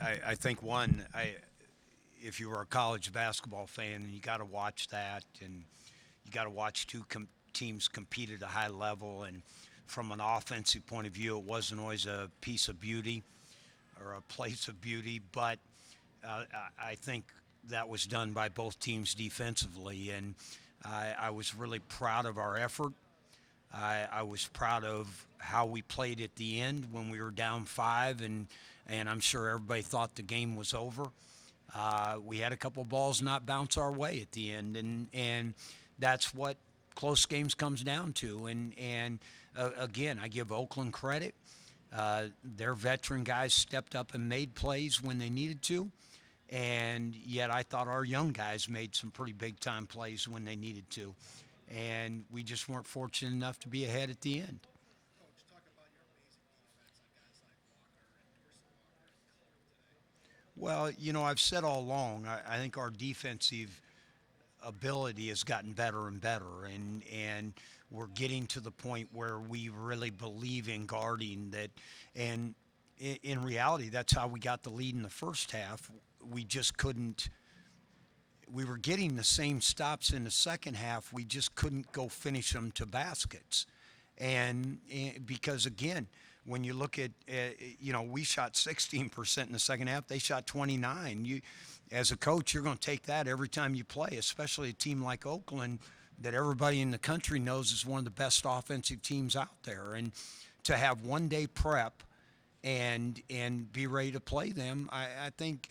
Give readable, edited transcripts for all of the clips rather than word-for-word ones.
I think if you were a college basketball fan, you got to watch that, and you got to watch teams compete at a high level. And from an offensive point of view, it wasn't always a piece of beauty or a place of beauty, but I think that was done by both teams defensively, and I was really proud of our effort. I was proud of how we played at the end when we were down five, and I'm sure everybody thought the game was over. We had a couple balls not bounce our way at the end, and that's what close games comes down to. And again, I give Oakland credit. Their veteran guys stepped up and made plays when they needed to, and yet I thought our young guys made some pretty big time plays when they needed to, and we just weren't fortunate enough to be ahead at the end. Coach, talk about your amazing defense on guys like Walker and Emerson Walker and Clark today. Well, I've said all along, I think our defensive ability has gotten better and better, and we're getting to the point where we really believe in guarding that. And in reality, that's how we got the lead in the first half. We just couldn't. We were getting the same stops in the second half. We just couldn't go finish them to baskets, and because again, when you look at, we shot 16% in the second half. They shot 29. As a coach, you're going to take that every time you play, especially a team like Oakland that everybody in the country knows is one of the best offensive teams out there. And to have 1 day prep and be ready to play them, I think,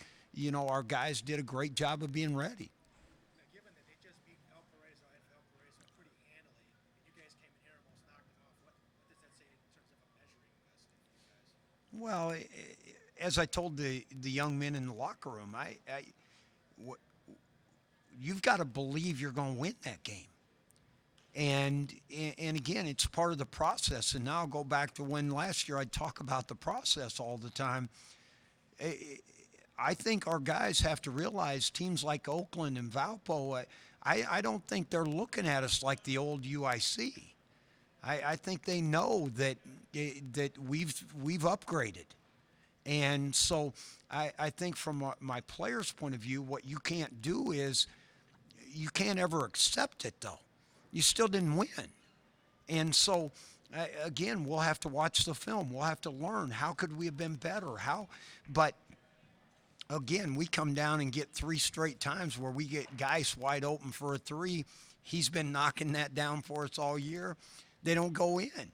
our guys did a great job of being ready. Now, given that they just beat Valparaiso and Valparaiso pretty handily, and you guys came in here and almost knocked them off, what does that say in terms of a measuring stick for you guys? Well, as I told the young men in the locker room, wh- you've got to believe you're going to win that game. And again, it's part of the process. And now I'll go back to when last year I'd talk about the process all the time. I think our guys have to realize teams like Oakland and Valpo, I don't think they're looking at us like the old UIC. I think they know that we've upgraded. And so I think from my player's point of view, what you can't do is you can't ever accept it, though. You still didn't win. And so, again, we'll have to watch the film. We'll have to learn how could we have been better. But again, we come down and get three straight times where we get guys wide open for a three. He's been knocking that down for us all year. They don't go in.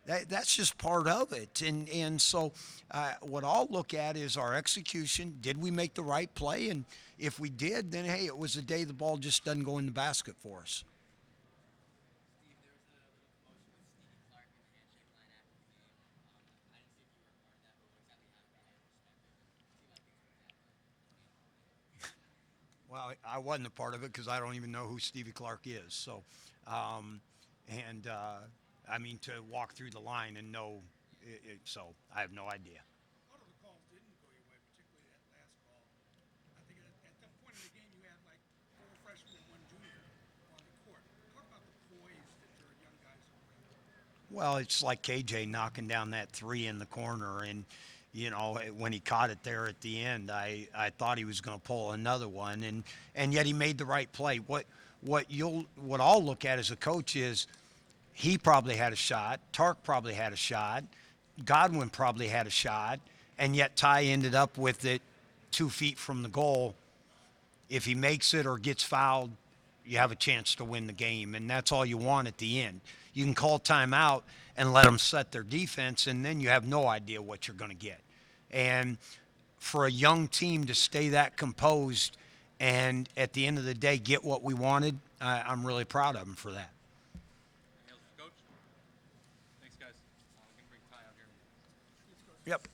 That's just part of it. And so what I'll look at is our execution. Did we make the right play? And if we did, then, hey, it was a day the ball just doesn't go in the basket for us. Steve, there was a little commotion with Stevie Clark in the handshake line after the game. I didn't see if you were a part of that, but what exactly happened from your perspective? And it seemed like things were bad. Well, I wasn't a part of it because I don't even know who Stevie Clark is. So, and I mean, to walk through the line and know, so I have no idea. A lot of the calls didn't go your way, particularly that last call. I think at that point in the game, you had like four freshmen and one junior on the court. Talk about the poise that your young guys are bringing. Well, it's like KJ knocking down that three in the corner, and when he caught it there at the end, I thought he was going to pull another one, and yet he made the right play. What I'll look at as a coach is he probably had a shot, Tark probably had a shot, Godwin probably had a shot, and yet Ty ended up with it 2 feet from the goal. If he makes it or gets fouled, you have a chance to win the game, and that's all you want at the end. You can call timeout and let them set their defense, and then you have no idea what you're going to get. And for a young team to stay that composed and at the end of the day get what we wanted, I'm really proud of them for that. Anything else for Coach? Thanks, guys. We're going to bring Ty out here. Yep.